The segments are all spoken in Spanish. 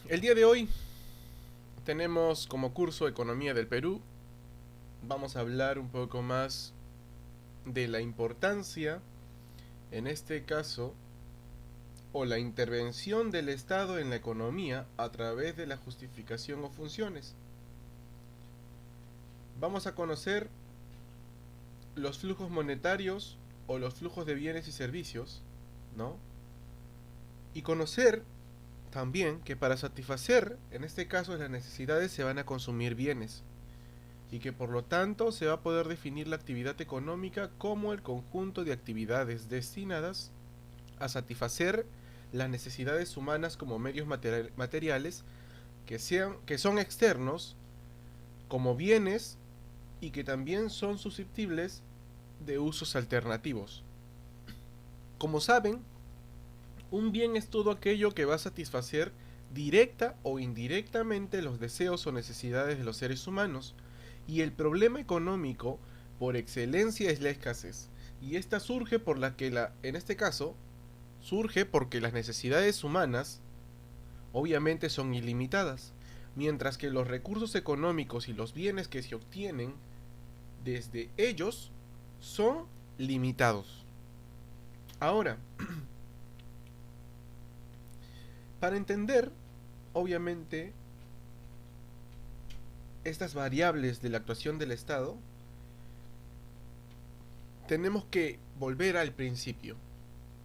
El día de hoy tenemos como curso Economía del Perú. Vamos a hablar un poco más de la importancia, en este caso, o la intervención del Estado en la economía a través de la justificación o funciones. Vamos a conocer los flujos monetarios o los flujos de bienes y servicios, ¿no? Y conocer también que para satisfacer, en este caso, las necesidades se van a consumir bienes y que por lo tanto se va a poder definir la actividad económica como el conjunto de actividades destinadas a satisfacer las necesidades humanas como medios materiales que son externos como bienes y que también son susceptibles de usos alternativos. Como saben, un bien es todo aquello que va a satisfacer directa o indirectamente los deseos o necesidades de los seres humanos, y el problema económico por excelencia es la escasez. Y esta surge por la que en este caso, surge porque las necesidades humanas obviamente son ilimitadas, mientras que los recursos económicos y los bienes que se obtienen desde ellos son limitados. Ahora, para entender, obviamente, estas variables de la actuación del Estado, tenemos que volver al principio,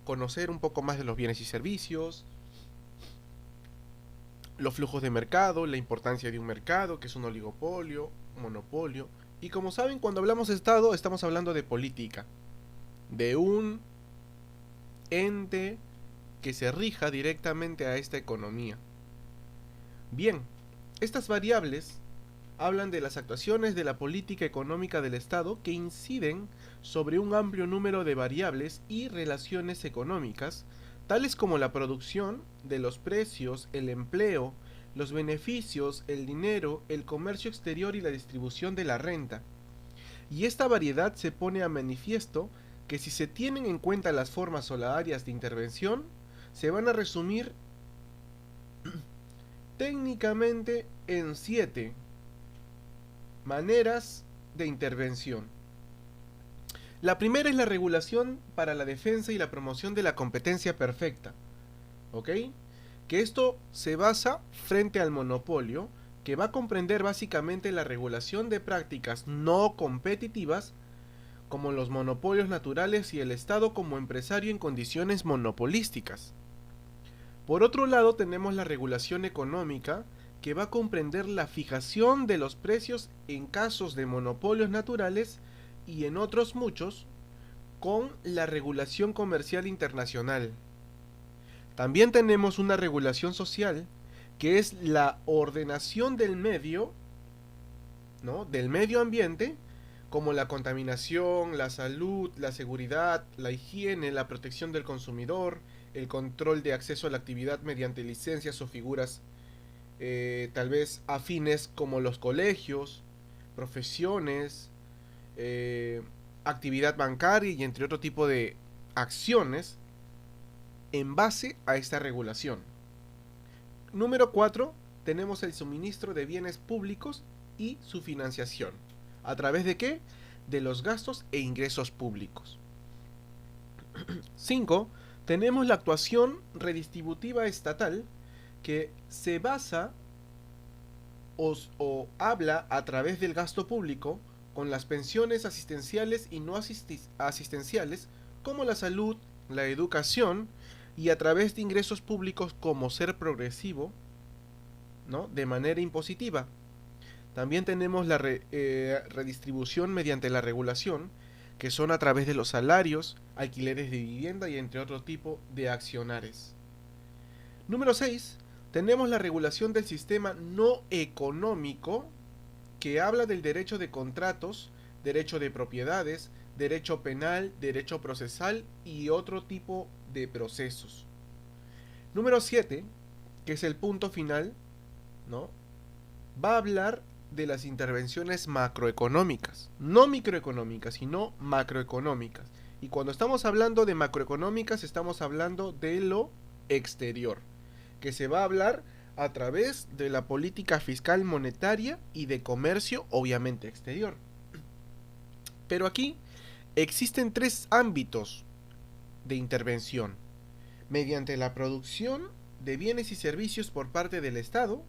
conocer un poco más de los bienes y servicios, los flujos de mercado, la importancia de un mercado, que es un oligopolio, un monopolio. Y como saben, cuando hablamos de Estado, estamos hablando de política, de un ente que se rija directamente a esta economía. Bien, estas variables hablan de las actuaciones de la política económica del Estado que inciden sobre un amplio número de variables y relaciones económicas, tales como la producción, de los precios, el empleo, los beneficios, el dinero, el comercio exterior y la distribución de la renta. Y esta variedad se pone a manifiesto que si se tienen en cuenta las formas o las áreas de intervención, se van a resumir técnicamente en 7 maneras de intervención. La primera es la regulación para la defensa y la promoción de la competencia perfecta, ¿ok? Que esto se basa frente al monopolio, que va a comprender básicamente la regulación de prácticas no competitivas, como los monopolios naturales y el Estado como empresario en condiciones monopolísticas. Por otro lado, tenemos la regulación económica, que va a comprender la fijación de los precios en casos de monopolios naturales y en otros muchos, con la regulación comercial internacional. También tenemos una regulación social, que es la ordenación del medio, ¿no? Del medio ambiente, como la contaminación, la salud, la seguridad, la higiene, la protección del consumidor, el control de acceso a la actividad mediante licencias o figuras tal vez afines como los colegios, profesiones, eh, actividad bancaria y entre otro tipo de acciones en base a esta regulación. Número 4, tenemos el suministro de bienes públicos y su financiación. ¿A través de qué? De los gastos e ingresos públicos. 5, tenemos la actuación redistributiva estatal, que se basa o habla a través del gasto público con las pensiones asistenciales y no asistenciales, como la salud, la educación, y a través de ingresos públicos como ser progresivo, ¿no? De manera impositiva. También tenemos la redistribución mediante la regulación, que son a través de los salarios, alquileres de vivienda y entre otro tipo de accionares. Número 6, tenemos la regulación del sistema no económico, que habla del derecho de contratos, derecho de propiedades, derecho penal, derecho procesal y otro tipo de procesos. Número 7, que es el punto final, ¿no? Va a hablar de las intervenciones macroeconómicas, no microeconómicas, sino macroeconómicas. Y cuando estamos hablando de macroeconómicas, estamos hablando de lo exterior, que se va a hablar a través de la política fiscal monetaria y de comercio, obviamente exterior. Pero aquí existen tres ámbitos de intervención: mediante la producción de bienes y servicios por parte del Estado,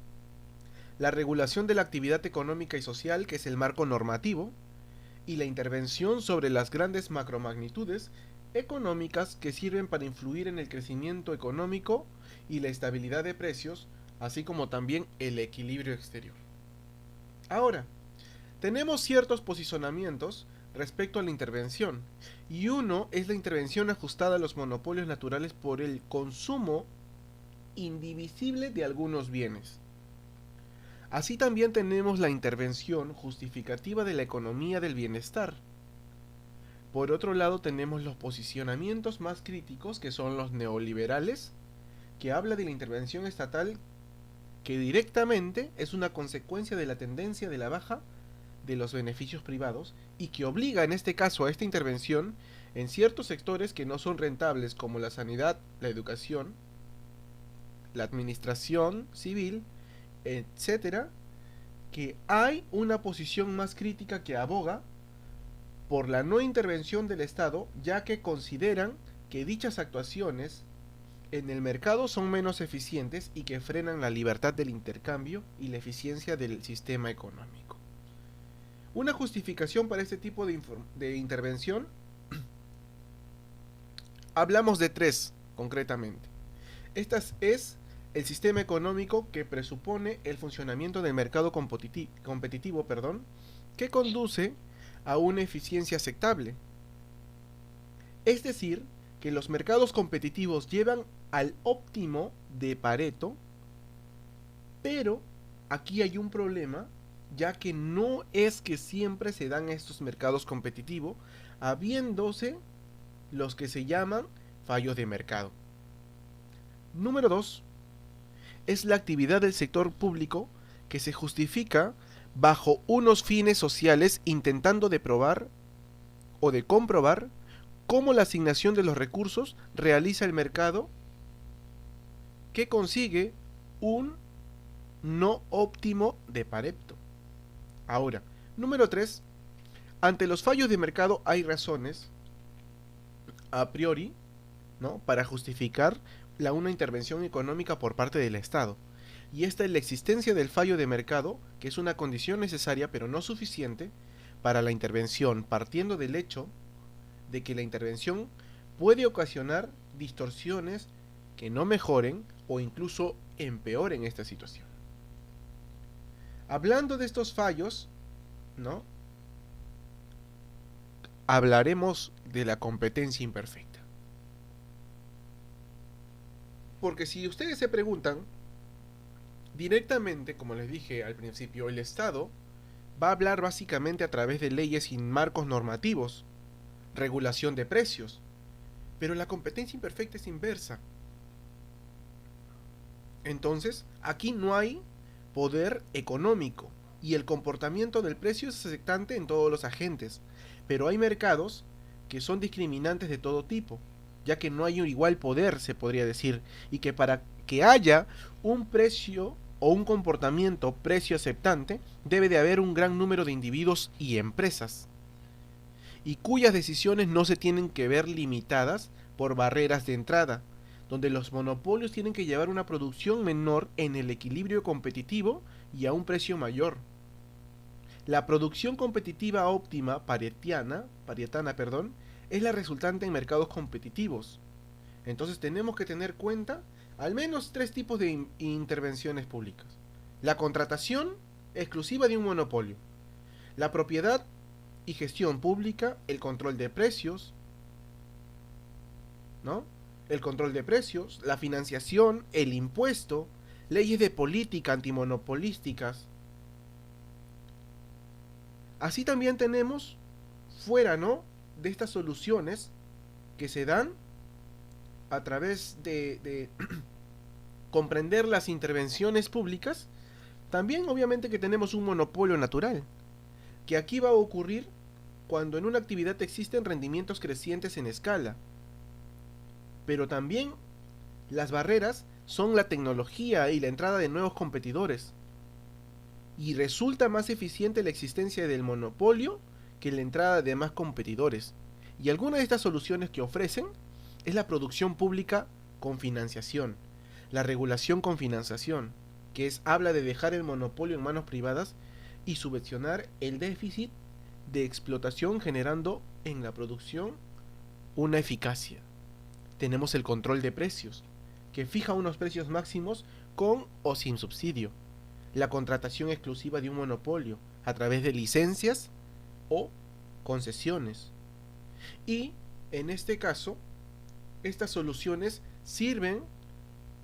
la regulación de la actividad económica y social, que es el marco normativo, y la intervención sobre las grandes macromagnitudes económicas que sirven para influir en el crecimiento económico y la estabilidad de precios, así como también el equilibrio exterior. Ahora, tenemos ciertos posicionamientos respecto a la intervención, y uno es la intervención ajustada a los monopolios naturales por el consumo indivisible de algunos bienes. Así también tenemos la intervención justificativa de la economía del bienestar. Por otro lado tenemos los posicionamientos más críticos, que son los neoliberales, que habla de la intervención estatal que directamente es una consecuencia de la tendencia de la baja de los beneficios privados y que obliga en este caso a esta intervención en ciertos sectores que no son rentables, como la sanidad, la educación, la administración civil, etcétera, que hay una posición más crítica que aboga por la no intervención del Estado, ya que consideran que dichas actuaciones en el mercado son menos eficientes y que frenan la libertad del intercambio y la eficiencia del sistema económico. Una justificación para este tipo de intervención, hablamos de tres concretamente. Esta es el sistema económico, que presupone el funcionamiento del mercado competitivo, que conduce a una eficiencia aceptable. Es decir, que los mercados competitivos llevan al óptimo de Pareto, pero aquí hay un problema, ya que no es que siempre se dan estos mercados competitivos, habiéndose los que se llaman fallos de mercado. Número 2 es la actividad del sector público, que se justifica bajo unos fines sociales, intentando de probar o de comprobar cómo la asignación de los recursos realiza el mercado, que consigue un no óptimo de Pareto. Ahora, número 3, ante los fallos de mercado hay razones a priori, ¿no?, para justificar una intervención económica por parte del Estado. Y esta es la existencia del fallo de mercado, que es una condición necesaria pero no suficiente para la intervención, partiendo del hecho de que la intervención puede ocasionar distorsiones que no mejoren o incluso empeoren esta situación. Hablando de estos fallos, ¿no?, hablaremos de la competencia imperfecta. Porque si ustedes se preguntan, directamente, como les dije al principio, el Estado va a hablar básicamente a través de leyes y marcos normativos, regulación de precios, pero la competencia imperfecta es inversa. Entonces, aquí no hay poder económico y el comportamiento del precio es aceptante en todos los agentes, pero hay mercados que son discriminantes de todo tipo, ya que no hay un igual poder, se podría decir, y que para que haya un precio o un comportamiento precio aceptante, debe de haber un gran número de individuos y empresas, y cuyas decisiones no se tienen que ver limitadas por barreras de entrada, donde los monopolios tienen que llevar una producción menor en el equilibrio competitivo y a un precio mayor. La producción competitiva óptima parietana, es la resultante en mercados competitivos. Entonces tenemos que tener cuenta al menos tres tipos de intervenciones públicas: la contratación exclusiva de un monopolio, la propiedad y gestión pública, el control de precios, ¿no?, el control de precios, la financiación, el impuesto, leyes de política antimonopolísticas. Así también tenemos fuera, ¿no?, de estas soluciones que se dan a través de comprender las intervenciones públicas, también obviamente que tenemos un monopolio natural, que aquí va a ocurrir cuando en una actividad existen rendimientos crecientes en escala, pero también las barreras son la tecnología y la entrada de nuevos competidores. Y resulta más eficiente la existencia del monopolio que la entrada de más competidores. Y alguna de estas soluciones que ofrecen es la producción pública con financiación, la regulación con financiación, que habla de dejar el monopolio en manos privadas y subvencionar el déficit de explotación, generando en la producción una eficacia. Tenemos el control de precios, que fija unos precios máximos con o sin subsidio. La contratación exclusiva de un monopolio a través de licencias o concesiones. Y en este caso, estas soluciones sirven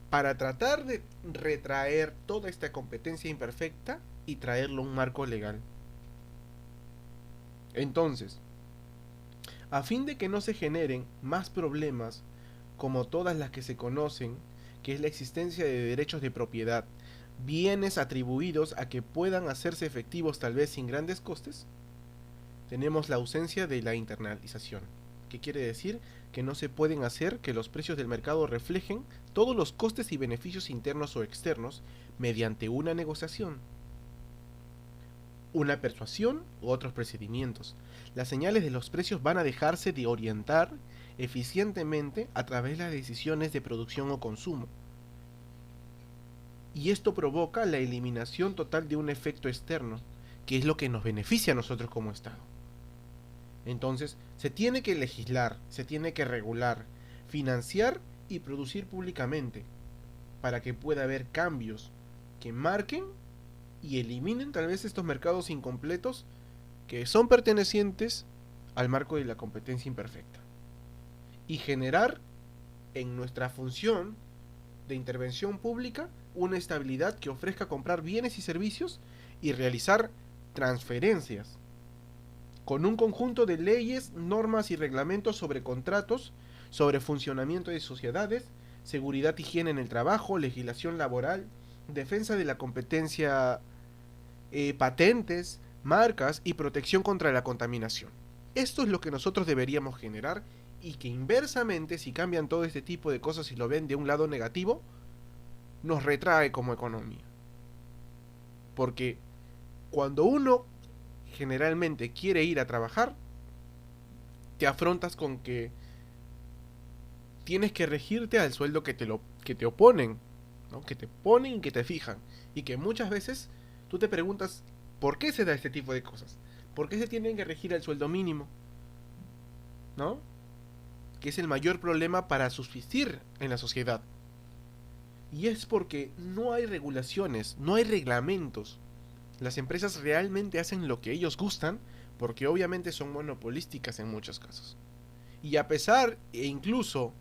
para tratar de retraer toda esta competencia imperfecta y traerlo a un marco legal. Entonces, a fin de que no se generen más problemas como todas las que se conocen, que es la existencia de derechos de propiedad, bienes atribuidos a que puedan hacerse efectivos tal vez sin grandes costes, tenemos la ausencia de la internalización, que quiere decir que no se pueden hacer que los precios del mercado reflejen todos los costes y beneficios internos o externos mediante una negociación, una persuasión u otros procedimientos. Las señales de los precios van a dejarse de orientar eficientemente a través de las decisiones de producción o consumo. Y esto provoca la eliminación total de un efecto externo, que es lo que nos beneficia a nosotros como Estado. Entonces, se tiene que legislar, se tiene que regular, financiar y producir públicamente, para que pueda haber cambios que marquen y eliminen tal vez estos mercados incompletos que son pertenecientes al marco de la competencia imperfecta. Y generar en nuestra función de intervención pública una estabilidad que ofrezca comprar bienes y servicios y realizar transferencias con un conjunto de leyes, normas y reglamentos sobre contratos, sobre funcionamiento de sociedades, seguridad y higiene en el trabajo, legislación laboral, defensa de la competencia, patentes, marcas y protección contra la contaminación. Esto es lo que nosotros deberíamos generar y que inversamente, si cambian todo este tipo de cosas y lo ven de un lado negativo, nos retrae como economía. Porque cuando uno generalmente quiere ir a trabajar, te afrontas con que tienes que regirte al sueldo que te oponen, ¿no? Que te ponen y que te fijan. Y que muchas veces tú te preguntas, ¿por qué se da este tipo de cosas? ¿Por qué se tienen que regir al sueldo mínimo? ¿No? Que es el mayor problema para subsistir en la sociedad. Y es porque no hay regulaciones, no hay reglamentos. Las empresas realmente hacen lo que ellos gustan, porque obviamente son monopolísticas en muchos casos. Y a pesar e incluso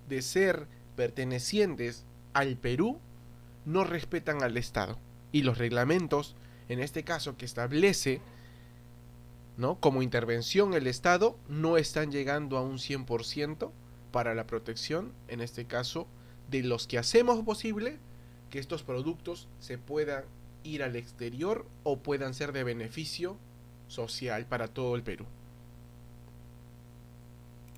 de ser pertenecientes al Perú, no respetan al Estado. Y los reglamentos, en este caso que establece, ¿no?, como intervención el Estado, no están llegando a un 100% para la protección, en este caso, de los que hacemos posible que estos productos se puedan ir al exterior o puedan ser de beneficio social para todo el Perú.